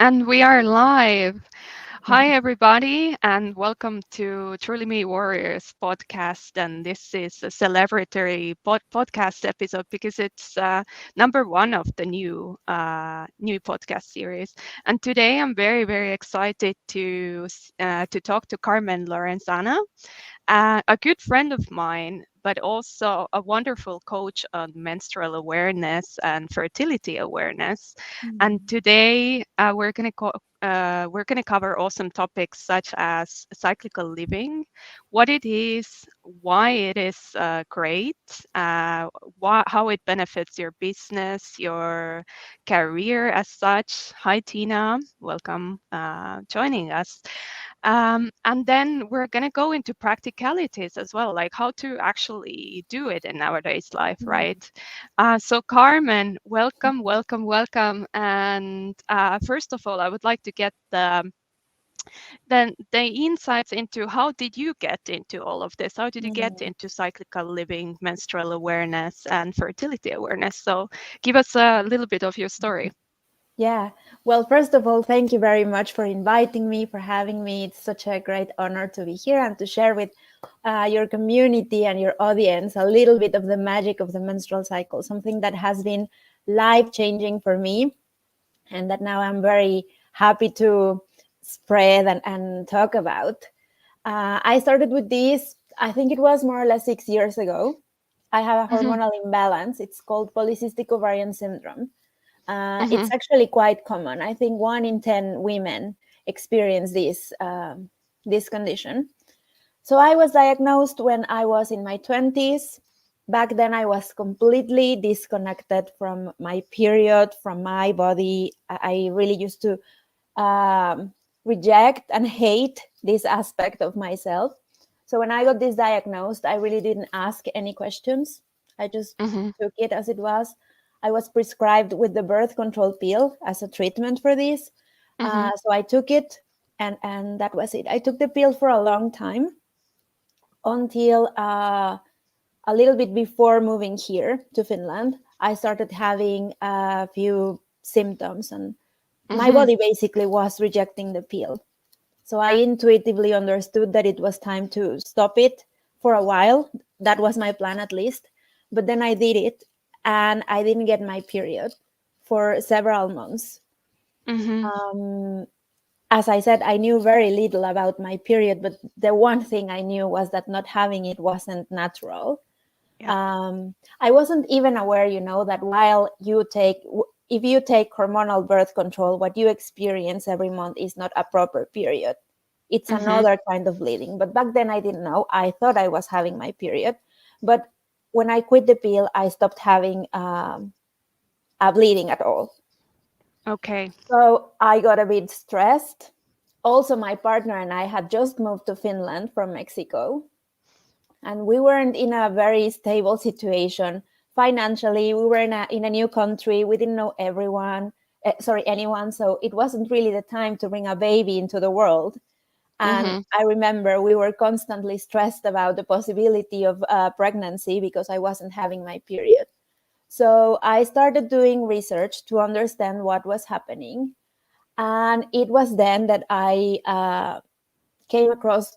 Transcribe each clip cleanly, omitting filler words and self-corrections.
And we are live. Hi, everybody, and welcome to Truly Me Warriors podcast. And this is a celebratory podcast episode because it's number one of the new podcast series. And today, I'm very, very excited to talk to Carmen Lorenzana, a good friend of mine, but also a wonderful coach on menstrual awareness and fertility awareness. And Mm. today we're going to cover awesome topics such as cyclical living, what it is, why it is great, how it benefits your business, your career as such. Hi, Tina. Welcome joining us. And then we're going to go into practicalities as well, like how to actually do it in nowadays life, Mm. right? So, Carmen, welcome, welcome, welcome. And first of all, I would like to get the insights into how did you get into all of this? How did you get Mm. into cyclical living, menstrual awareness, and fertility awareness? So, give us a little bit of your story. Yeah. Well, first of all, thank you very much for inviting me, for having me. It's such a great honor to be here and to share with your community and your audience a little bit of the magic of the menstrual cycle, something that has been life changing for me and that now I'm very happy to spread and talk about. I started with this, I think it was more or less 6 years ago. I have a Hmm. hormonal imbalance. It's called polycystic ovarian syndrome. Hmm. It's actually quite common. I think 1 in 10 women experience this condition. So I was diagnosed when I was in my 20s. Back then, I was completely disconnected from my period, from my body. I really used to reject and hate this aspect of myself. So when I got this diagnosed, I really didn't ask any questions. I just Hmm. took it as it was. I was prescribed with the birth control pill as a treatment for this. Hmm. So I took it, and that was it. I took the pill for a long time until a little bit before moving here to Finland. I started having a few symptoms, and my Hmm. body basically was rejecting the pill. So I intuitively understood that it was time to stop it for a while. That was my plan, at least. But then I did it, and I didn't get my period for several months. Hmm. Um, as I said, I knew very little about my period, but the one thing I knew was that not having it wasn't natural. Yeah. I wasn't even aware, that while if you take hormonal birth control, what you experience every month is not a proper period. It's Hmm. another kind of bleeding. But back then I didn't know. I thought I was having my period. But when I quit the pill, I stopped having a bleeding at all. Okay. So I got a bit stressed. Also, my partner and I had just moved to Finland from Mexico, and we weren't in a very stable situation financially. We were in a new country. We didn't know anyone. So it wasn't really the time to bring a baby into the world. And Hmm. I remember we were constantly stressed about the possibility of pregnancy because I wasn't having my period. So I started doing research to understand what was happening. And it was then that I came across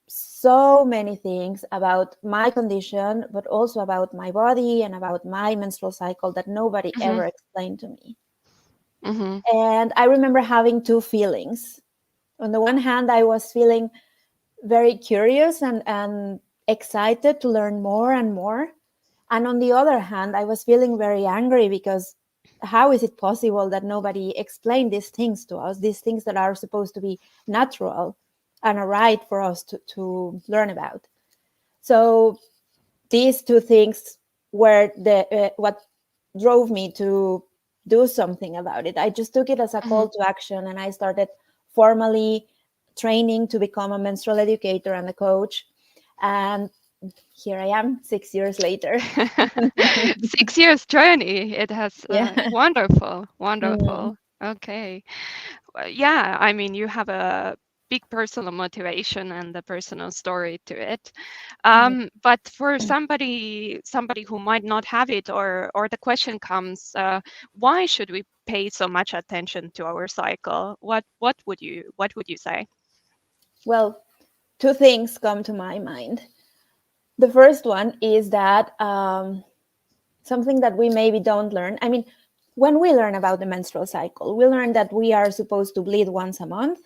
so many things about my condition, but also about my body and about my menstrual cycle that nobody Hmm. ever explained to me. Hmm. And I remember having two feelings. On the one hand, I was feeling very curious and excited to learn more and more. And on the other hand, I was feeling very angry because how is it possible that nobody explained these things to us, these things that are supposed to be natural and a right for us to learn about? So these two things were the what drove me to do something about it. I just took it as a Hmm. call to action, and I started formally training to become a menstrual educator and a coach. And here I am 6 years later. 6 years journey. It has Yeah. wonderful, Mm. wonderful. Okay. Yeah, I mean, you have a big personal motivation and the personal story to it. Yeah. But for somebody who might not have it, or the question comes, why should we pay so much attention to our cycle? What would you say? Well, two things come to my mind. The first one is that something that we maybe don't learn. I mean, when we learn about the menstrual cycle, we learn that we are supposed to bleed once a month,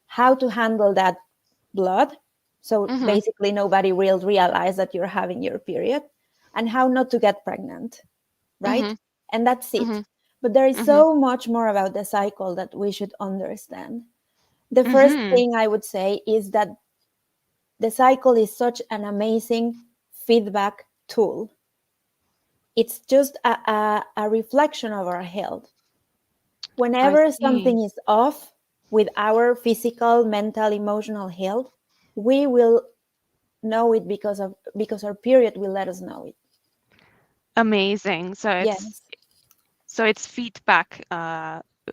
how to handle that blood. So Mhm. basically, nobody will realize that you're having your period, and how not to get pregnant, right? Mhm. And that's it. Mhm. But there is Mhm. so much more about the cycle that we should understand. The first Mhm. thing I would say is that the cycle is such an amazing feedback tool. It's just a reflection of our health. I Whenever see. something is off with our physical, mental, emotional health, we will know it because our period will let us know it. Amazing. So it's Yes. so it's feedback.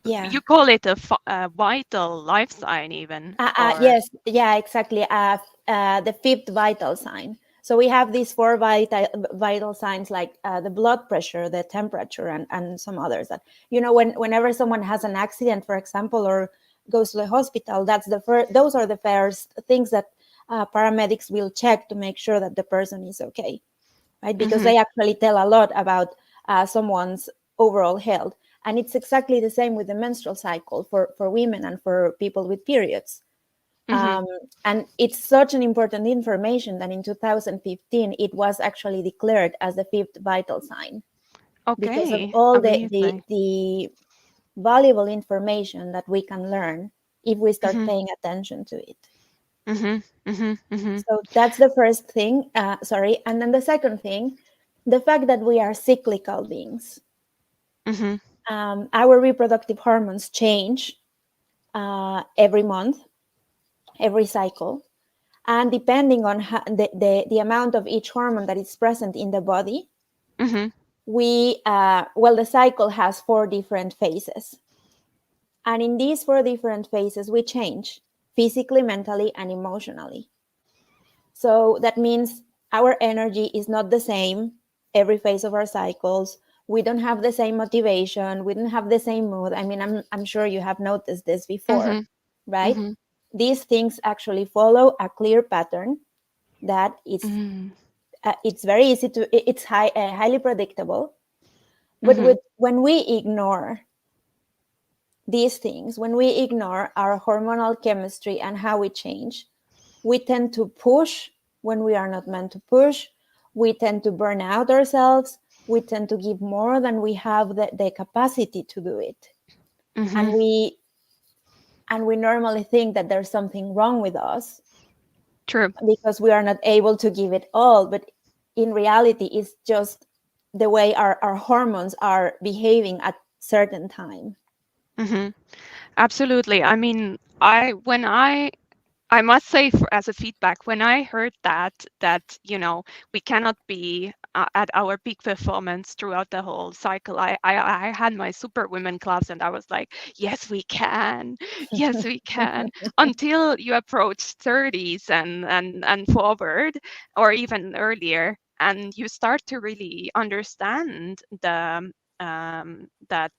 Yeah. You call it a vital life sign even, or Yes, yeah, exactly. The fifth vital sign. So we have these four vital signs, like the blood pressure, the temperature, and some others. That whenever someone has an accident, for example, or goes to the hospital, that's the first. Those are the first things that paramedics will check to make sure that the person is okay, right? Because mhm, they actually tell a lot about someone's overall health. And it's exactly the same with the menstrual cycle for women and for people with periods. mhm. um, and it's such an important information that in 2015 it was actually declared as the fifth vital sign because of Okay, all amazing. the valuable information that we can learn if we start Mhm, paying attention to it. mhm, mhm, mhm, So that's the first thing. Sorry. And then the second thing, the fact that we are cyclical beings. mhm, Our reproductive hormones change every month, every cycle. And depending on the amount of each hormone that is present in the body, mhm, the cycle has four different phases. And in these four different phases, we change physically, mentally, and emotionally. So that means our energy is not the same every phase of our cycles. We don't have the same motivation. We don't have the same mood. I mean, I'm sure you have noticed this before, mhm, right? mhm, These things actually follow a clear pattern that is mhm, it's very easy to it's highly predictable. But mhm, when we ignore these things, when we ignore our hormonal chemistry and how we change, we tend to push when we are not meant to push. We tend to burn out ourselves. We tend to give more than we have the capacity to do it. And mhm. we normally think that there's something wrong with us True. because we are not able to give it all. But in reality, it's just the way our hormones are behaving at certain time. Mhm. Absolutely. I mean, I must say, as a feedback, when I heard that we cannot be at our peak performance throughout the whole cycle, I had my superwomen clubs and I was like, yes, we can, yes, we can. Until you approach 30s and forward, or even earlier, and you start to really understand that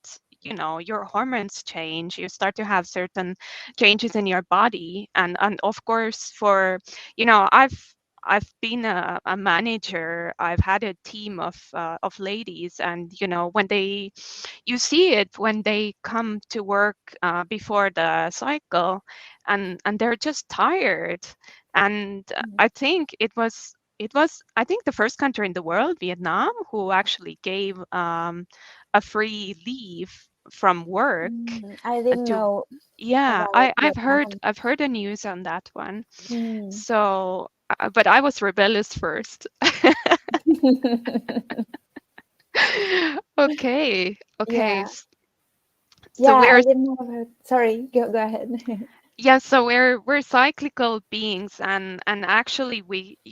your hormones change. You start to have certain changes in your body, and of course, for I've been a manager. I've had a team of ladies, and when you see it when they come to work before the cycle, and they're just tired. And I think it was I think the first country in the world, Vietnam, who actually gave a free leave from work I didn't to know yeah, about I, I've heard Vietnam. I've heard the news on that one. Mm. So, but I was rebellious first. Okay, okay. Yeah, So yeah, we're I didn't know about. Sorry, go ahead. yeah, so we're cyclical beings, and actually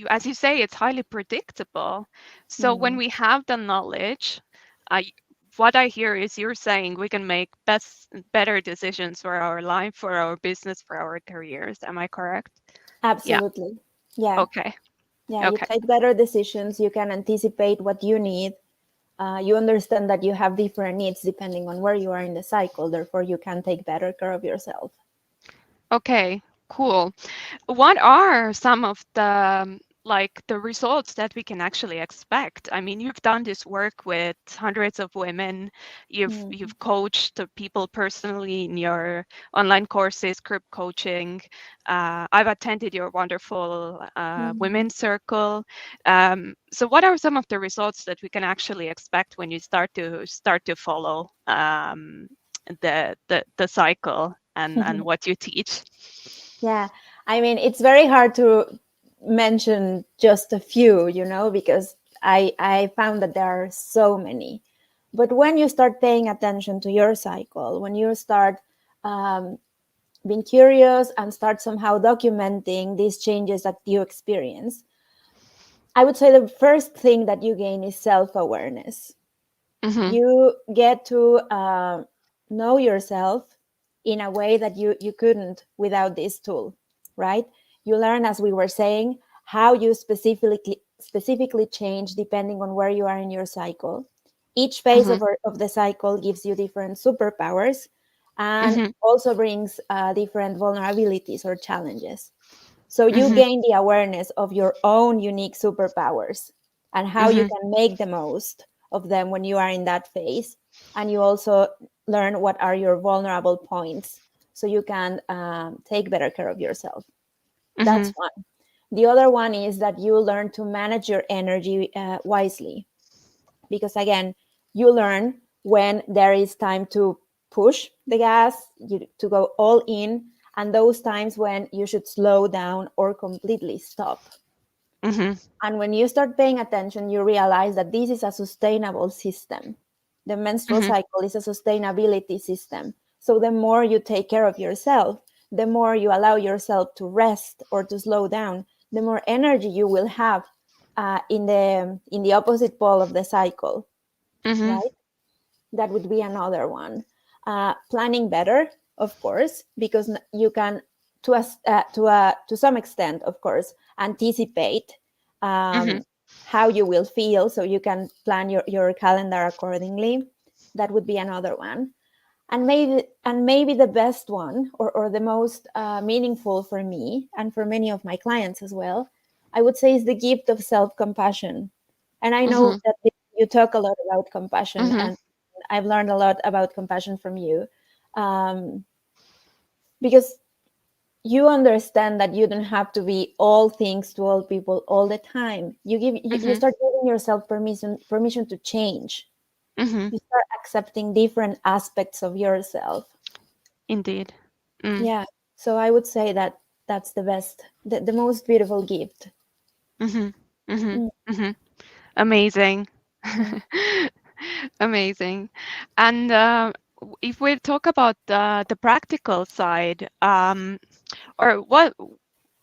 as you say, it's highly predictable. So when Mm. we have the knowledge, uh, what I hear is you're saying we can make better decisions for our life, for our business, for our careers. Am I correct? Yeah. Absolutely. Yeah. Okay. Yeah. You Okay. take better decisions. You can anticipate what you need. You understand that you have different needs depending on where you are in the cycle. Therefore, you can take better care of yourself. Okay. Cool. What are some of the like the results that we can actually expect? I mean, you've done this work with hundreds of women. Mm-hmm. You've coached the people personally in your online courses, group coaching. I've attended your wonderful Mm-hmm. women's circle. So, what are some of the results that we can actually expect when you start to follow the cycle and what you teach? Yeah, I mean, it's very hard to mention just a few, because I found that there are so many. But when you start paying attention to your cycle, when you start um, being curious and start somehow documenting these changes that you experience, I would say the first thing that you gain is self awareness. Mhm. You get to know yourself in a way that you couldn't without this tool, right? You learn, as we were saying, how you specifically change depending on where you are in your cycle. Each phase Mhm. of the cycle gives you different superpowers and Mhm. also brings different vulnerabilities or challenges. So you Mhm. gain the awareness of your own unique superpowers and how you Mhm. can make the most of them when you are in that phase. And you also learn what are your vulnerable points so you can take better care of yourself. That's Mhm. one. The other one is that you learn to manage your energy wisely, because again, you learn when there is time to push the gas, to go all in, and those times when you should slow down or completely stop. Mhm. And when you start paying attention, you realize that this is a sustainable system. The menstrual Mhm. cycle is a sustainability system. So the more you take care of yourself, the more you allow yourself to rest or to slow down, the more energy you will have in the opposite pole of the cycle, Mhm. right? That would be another one. Planning better, of course, because you can, to some extent, of course, anticipate Mhm. um, how you will feel, so you can plan your calendar accordingly. That would be another one. And maybe the best one, or the most meaningful for me and for many of my clients as well, I would say, is the gift of self-compassion. And I know Mhm. that you talk a lot about compassion, Mhm. and I've learned a lot about compassion from you, um, because you understand that you don't have to be all things to all people all the time. You Mhm. start giving yourself permission to change. Mhm. You start accepting different aspects of yourself. Indeed. Mm. Yeah. So I would say that that's the most beautiful gift. Mhm. Mhm. Mm, Mhm. Amazing. mm. Amazing. And if we talk about the practical side, or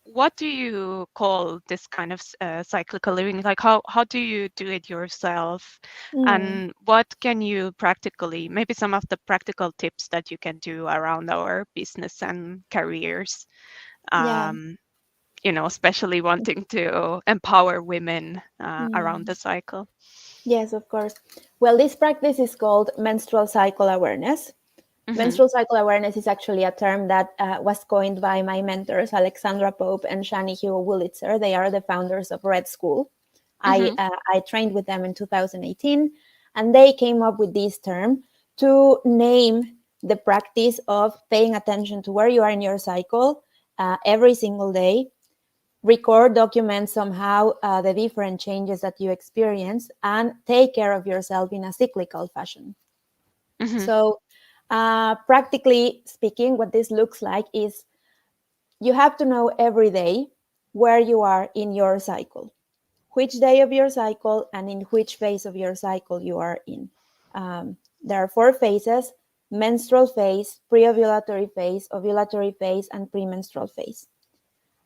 what do you call this kind of cyclical living? Like how do you do it yourself? Mm. And what can you practically, maybe some of the practical tips that you can do around our business and careers, Yeah. um, especially wanting to empower women around Mm. the cycle. Yes, of course. Well, this practice is called menstrual cycle awareness. Mm-hmm. Menstrual cycle awareness is actually a term that was coined by my mentors, Alexandra Pope and Shani Hugo Wulitzer. They are the founders of Red School. Mm-hmm. I trained with them in 2018, and they came up with this term to name the practice of paying attention to where you are in your cycle every single day, record, document somehow the different changes that you experience, and take care of yourself in a cyclical fashion. Mm-hmm. So, practically speaking, what this looks like is you have to know every day where you are in your cycle, which day of your cycle, and in which phase of your cycle you are in. There are four phases: menstrual phase, pre-ovulatory phase, ovulatory phase, and premenstrual phase.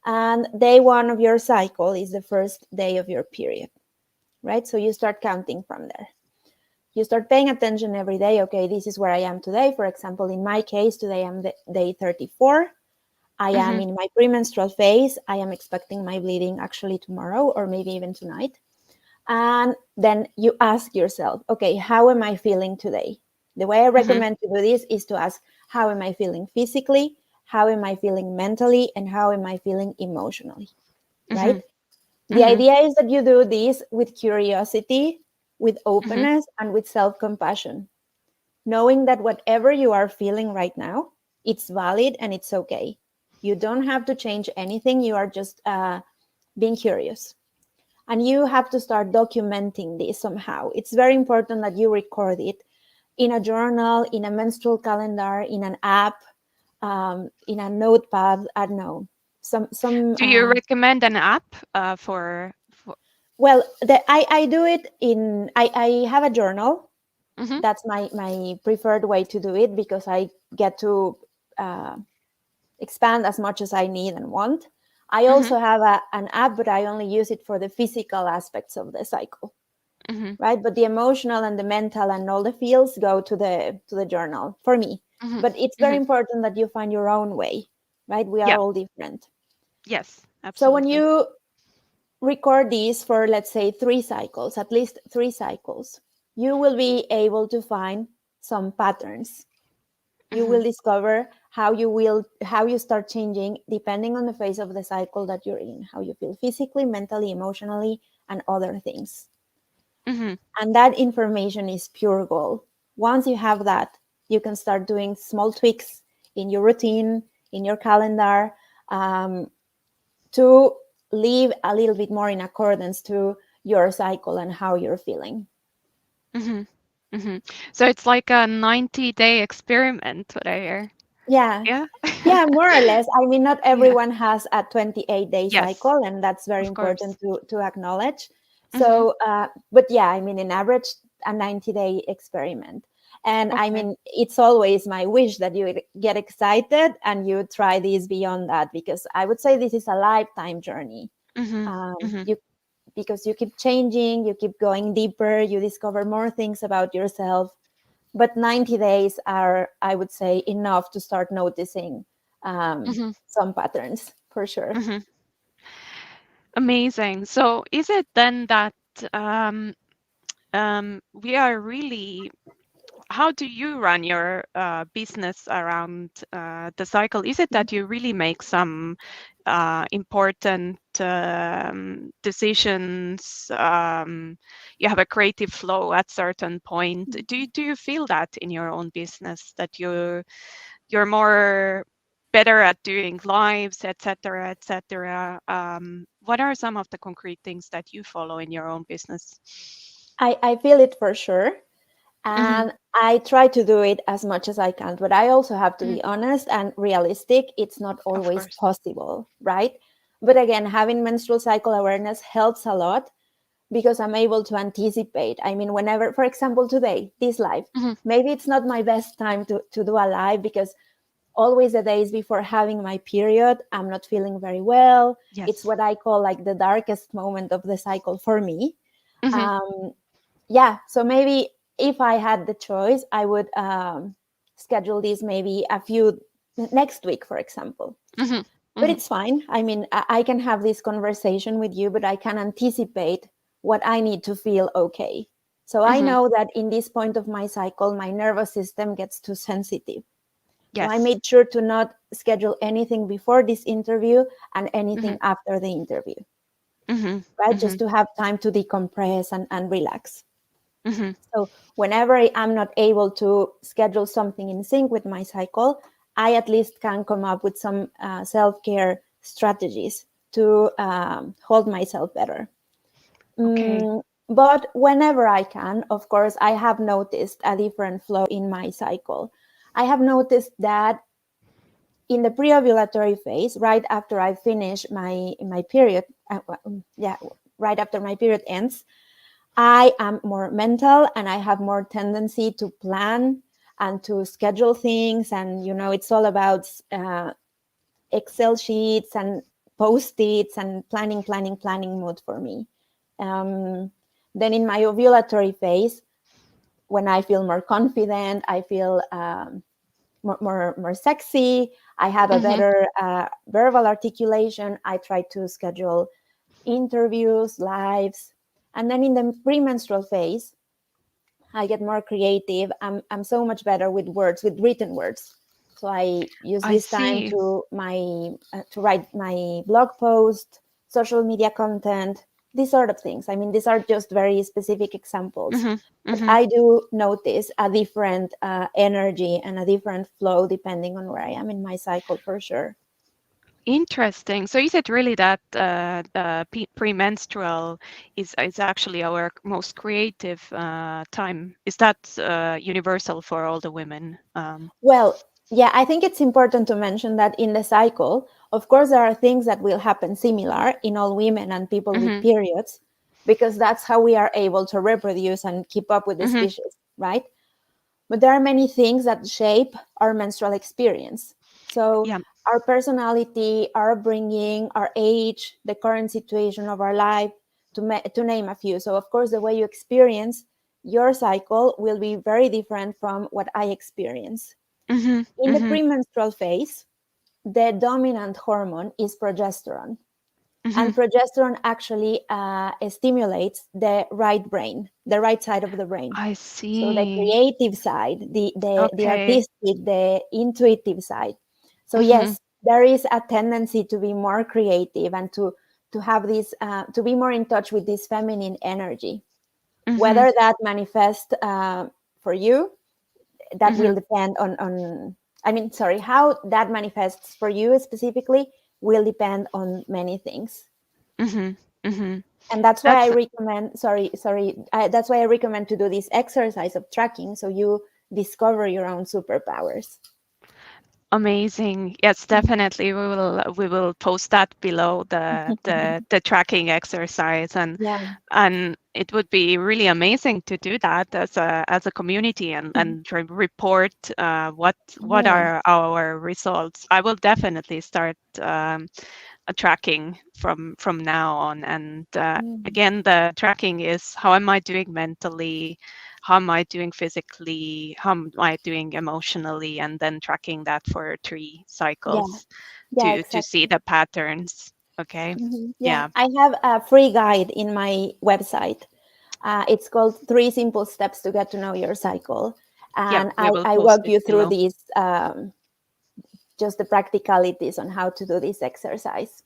And day one of your cycle is the first day of your period, right? So you start counting from there. You start paying attention every day. Okay, this is where I am today. For example, in my case, today I'm day 34. I am in my premenstrual phase. I am expecting my bleeding actually tomorrow or maybe even tonight. And then you ask yourself, okay, how am I feeling today? The way I recommend to do this is to ask, how am I feeling physically? How am I feeling mentally? And how am I feeling emotionally? Right? The idea is that you do this with curiosity, with openness, and with self compassion, knowing that whatever you are feeling right now, it's valid and it's okay. You don't have to change anything. You are just being curious. And you have to start documenting this somehow. It's very important that you record it in a journal, in a menstrual calendar, in an app, in a notepad. I don't know. Some. Do you recommend an app for? Well, I do it in. I have a journal. Mhm, That's my preferred way to do it because I get to uh, expand as much as I need and want. I mhm, also have an app, but I only use it for the physical aspects of the cycle, mhm, right? But the emotional and the mental and all the feels go to the journal for me. mhm, But it's very mhm. important that you find your own way, right? We are Yeah. all different. Yes. So when Absolutely. you record these for, let's say, 3 cycles, at least 3 cycles, you will be able to find some patterns. You Mhm, will discover how you start changing depending on the phase of the cycle that you're in, how you feel physically, mentally, emotionally, and other things. mhm, And that information is pure gold. Once you have that, you can start doing small tweaks in your routine, in your calendar, um, to live a little bit more in accordance to your cycle and how you're feeling. mhm, mhm. So it's like a 90-day experiment, what I hear. Yeah. Yeah. Yeah, more or less. I mean, not Yeah. everyone has a 28-day Yes. cycle, and that's very Of course. important to acknowledge. Mhm, So, but yeah, I mean, in average, a 90-day experiment. And I okay. mean, it's always my wish that you get excited and you try this beyond that, because I would say this is a lifetime journey. Mhm, mhm, You Because you keep changing, you keep going deeper, you discover more things about yourself, but 90 days are, I would say, enough to start noticing mhm, some patterns for sure. mhm. Amazing. So is it then that um, we are really, how do you run your business around the cycle? Is it that you really make some important decisions? You have a creative flow at certain point. Do you feel that in your own business that you're more better at doing lives, etc., etc.? What are some of the concrete things that you follow in your own business? I feel it for sure. Hmm. And I try to do it as much as I can, but I also have to Hmm. be honest and realistic. It's not Of always course. possible, right? But again, having menstrual cycle awareness helps a lot because I'm able to anticipate. I mean, whenever, for example, today, this live, Hmm. maybe it's not my best time to do a live because always the days before having my period, I'm not feeling very well. It's Yes. what I call like the darkest moment of the cycle for me. Hmm. Um, yeah, so maybe if I had the choice, I would schedule this maybe a few next week, for example. Hmm. But Hmm. it's fine. I mean, I can have this conversation with you, but I can anticipate what I need to feel okay. So I Hmm. know that in this point of my cycle, my nervous system gets too sensitive. So I Yes. made sure to not schedule anything before this interview and Hmm. anything after the interview, Hmm. right? Hmm. Just to have time to decompress and relax. Hmm. So whenever I'm not able to schedule something in sync with my cycle, I at least can come up with some self-care strategies to hold myself better. Okay. But whenever I can, of course, I have noticed a different flow in my cycle. I have noticed that in the pre-ovulatory phase, right after I finish my period, yeah, right after my period ends, I am more mental and I have more tendency to plan and to schedule things. And, it's all about Excel sheets and post-its and planning mode for me. Um, then in my ovulatory phase, when I feel more confident, I feel more sexy. I have a Mhm. better verbal articulation. I try to schedule interviews, lives. And then in the premenstrual phase, I get more creative. I'm so much better with words, with written words. So I use I this time see. to write my blog post, social media content, these sort of things. I mean, these are just very specific examples, Mhm. but Mhm. I do notice a different energy and a different flow depending on where I am in my cycle, for sure. Interesting. So is it really that the premenstrual is actually our most creative time? Is that universal for all the women? Well, yeah, I think it's important to mention that in the cycle, of course, there are things that will happen similar in all women and people with Mhm. periods, because that's how we are able to reproduce and keep up with the Mhm. species, right? But there are many things that shape our menstrual experience. So, Yeah. our personality, our upbringing, our age, the current situation of our life, to name a few. So, of course, the way you experience your cycle will be very different from what I experience. Mhm. In the Mhm. premenstrual phase, the dominant hormone is progesterone. Mhm. And progesterone actually stimulates the right brain, the right side of the brain. I So the see. creative side, the Okay. artistic, the intuitive side. So Mhm. yes, there is a tendency to be more creative and to have this to be more in touch with this feminine energy. Mhm. Whether that manifests for you, that Mhm. will depend on I mean, sorry, how that manifests for you specifically will depend on many things. Mhm. Mhm. And that's why I That's recommend, that's why I recommend to do this exercise of tracking so you discover your own superpowers. amazing. Yes, definitely. We will post that below the tracking exercise, Yeah. and it would be really amazing to do that as a community and report what Yeah. are our results. I will definitely start tracking from now on. And Mm. again, the tracking is how am I doing mentally, how am I doing physically, how am I doing emotionally, and then tracking that for 3 cycles Yeah. Yeah, to see exactly. the patterns. Okay. Yeah, Yeah. I have a free guide in my website. It's called Three Simple Steps to Get to Know Your Cycle. Yep. And We will I post walk it you through below. these, just the practicalities on how to do this exercise.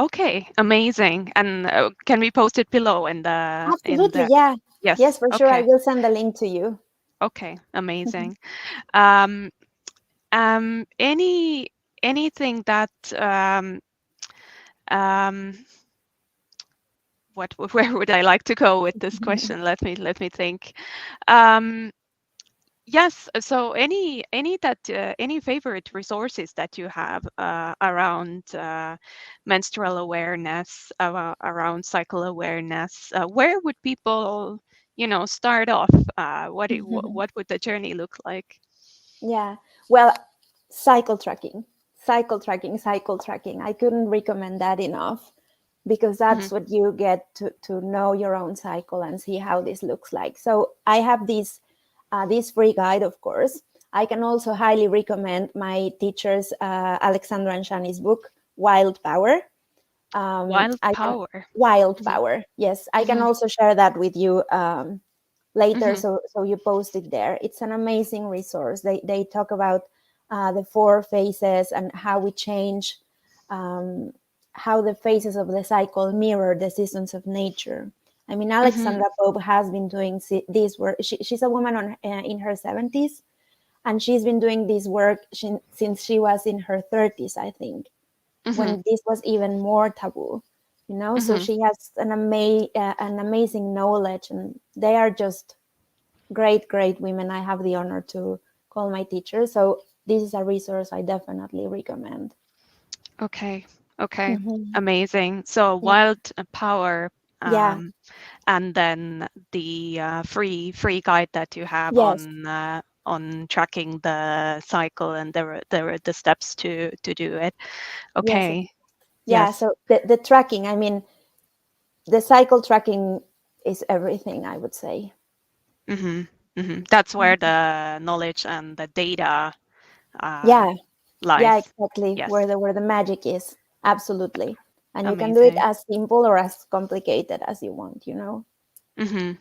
Okay, amazing. And can we post it below in the Absolutely. Yeah. Yes, yes. for sure. I Okay. will send the link to you. Okay, amazing. Um, anything that um, what where would I like to go with this question? Let me think. Um, yes. So any favorite resources that you have around menstrual awareness, around cycle awareness? Where would people, start off? What would the journey look like? Yeah. Well, cycle tracking, cycle tracking, cycle tracking. I couldn't recommend that enough because Hmm. that's what you get to know your own cycle and see how this looks like. So I have this free guide, of course. I can also highly recommend my teacher's Alexandra and Shani's book, Wild Power. Wild I can power. Wild Hmm. Power. Yes, I can Hmm. also share that with you later, Hmm. so you post it there. It's an amazing resource. They talk about the four phases and how we change, um, how the phases of the cycle mirror the seasons of nature. I mean, Hmm. Alexandra Pope has been doing this work. She's a woman in her 70s, and she's been doing this work since she was in her 30s, I think, Hmm. when this was even more taboo. So Hmm. she has an amazing knowledge, and they are just great women I have the honor to call my teachers. So this is a resource I definitely recommend. Okay. Okay. Hmm. Amazing. So Yeah. wild power, Yeah. um, and then the free guide that you have Yes. on tracking the cycle and the steps to do it. Yes. Okay. Yeah. Yes. So the tracking, I mean, the cycle tracking is everything, I would say. Mm-hmm. That's where the knowledge and the data Yeah, yeah, lies. exactly. Yes. Where the magic is. Absolutely. And you can do it Amazing. as simple or as complicated as you want, you know. hmm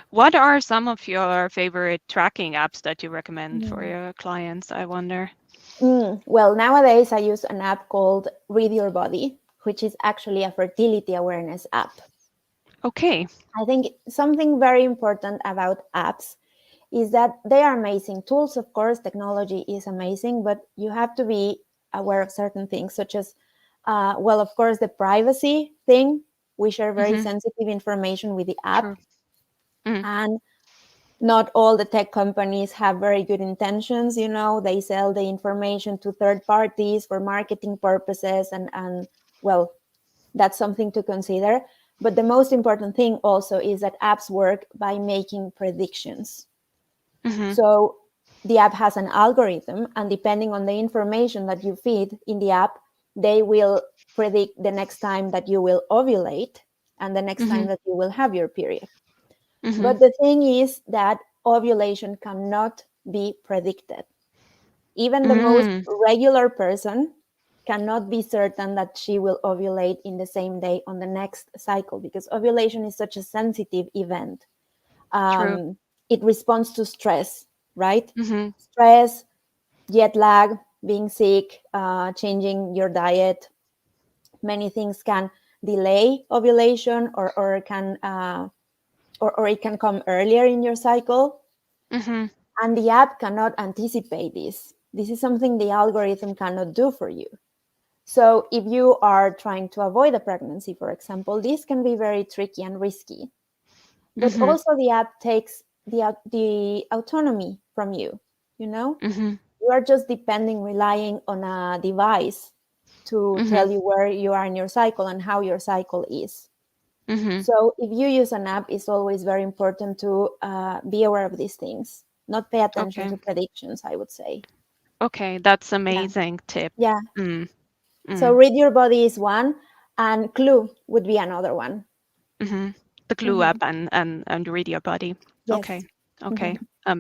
What are some of your favorite tracking apps that you recommend for Mm. your clients, I wonder? Well, nowadays I use an app called Read Your Body, which is actually a fertility awareness app. Okay. I think something very important about apps is that they are amazing tools. Of course, technology is amazing, but you have to be aware of certain things, such as, well, of course, the privacy thing. We share very hmm sensitive information with the app, True. hmm and not all the tech companies have very good intentions. You know, they sell the information to third parties for marketing purposes, and well, that's something to consider. But the most important thing also is that apps work by making predictions. hmm So the app has an algorithm, and depending on the information that you feed in the app, they will predict the next time that you will ovulate and the next hmm time that you will have your period. hmm But the thing is that ovulation cannot be predicted. Even the most mm regular person cannot be certain that she will ovulate in the same day on the next cycle, because ovulation is such a sensitive event. True. It responds to stress, right? hmm Stress, jet lag, being sick, changing your diet. Many things can delay ovulation, or it can come earlier in your cycle. hmm And the app cannot anticipate this. This is something the algorithm cannot do for you. So if you are trying to avoid a pregnancy, for example, this can be very tricky and risky. But hmm also the app takes the autonomy from you. You know, hmm you are just depending, relying on a device to hmm tell you where you are in your cycle and how your cycle is. hmm So if you use an app, it's always very important to be aware of these things, not pay attention Okay. to predictions, I would say. Okay. That's Yeah. amazing tip. Yeah. Mm. So Mm. read your body is one, and Clue would be another one. hmm The Glue app Hmm. and Read Your Body. Okay. Yes. Okay. Hmm.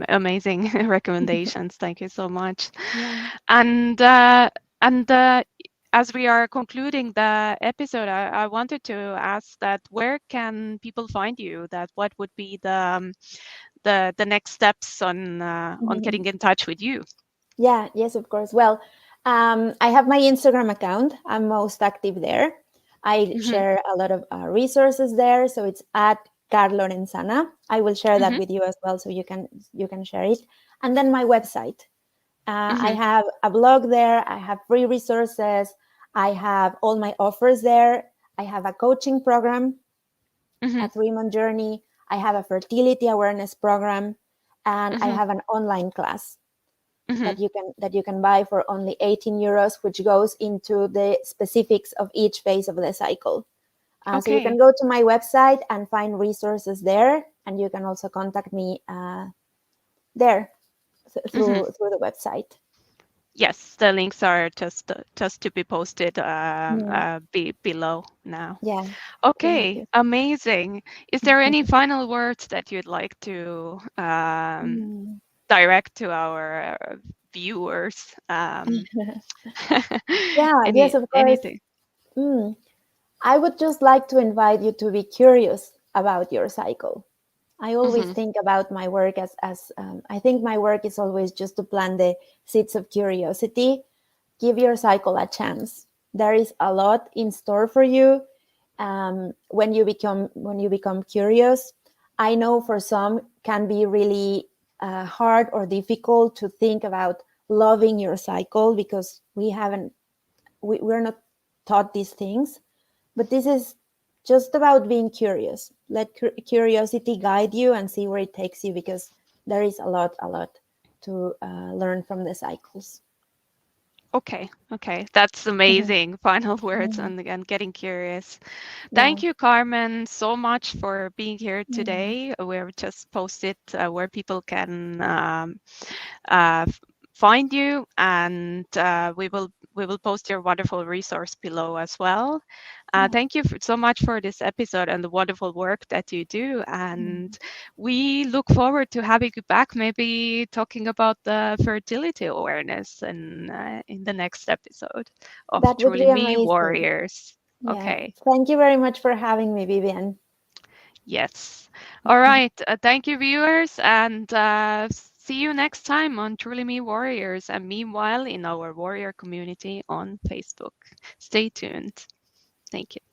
Amazing recommendations. Thank you so much. Yeah. And as we are concluding the episode, I wanted to ask that where can people find you? That what would be the next steps on getting in touch with you? Yeah, yes, of course. Well, I have my Instagram account. I'm most active there. I hmm share a lot of resources there, so it's at Carmen Lorenzana. I will share that hmm with you as well, so you can share it. And then my website. I hmm have a blog there. I have free resources. I have all my offers there. I have a coaching program, hmm a 3-month journey. I have a fertility awareness program, and I hmm have an online class hmm that you can buy for only 18 euros, which goes into the specifics of each phase of the cycle. So you can Okay. go to my website and find resources there, and you can also contact me there hmm through the website. Yes, the links are just to be posted Mm, below now. yeah, thank Okay, you. amazing. Is there any final words that you'd like to Mm. direct to our viewers? Yeah, yes, of course. Anything? Mm. I would just like to invite you to be curious about your cycle. I always hmm think about my work as I think my work is always just to plant the seeds of curiosity. Give your cycle a chance. There is a lot in store for you when you become curious. I know for some can be really hard or difficult to think about loving your cycle, because we're not taught these things. But this is just about being curious. Let curiosity guide you and see where it takes you, because there is a lot to learn from the cycles. Okay, okay. That's Mhm. amazing. Final words Mhm. and again, getting curious. Yeah. Thank you, Carmen, so much for being here Mm. today. We've just posted where people can uh, f- find you, and we will post your wonderful resource below as well. Thank you so much for this episode and the wonderful work that you do. And we look forward to having you back, maybe talking about the fertility awareness in the next episode of That would Truly be Me amazing. Warriors. Yeah. Okay. Thank you very much for having me, Vivian. Yes. All right. Thank you, viewers, and see you next time on Truly Me Warriors. And meanwhile, in our warrior community on Facebook. Stay tuned. Thank you.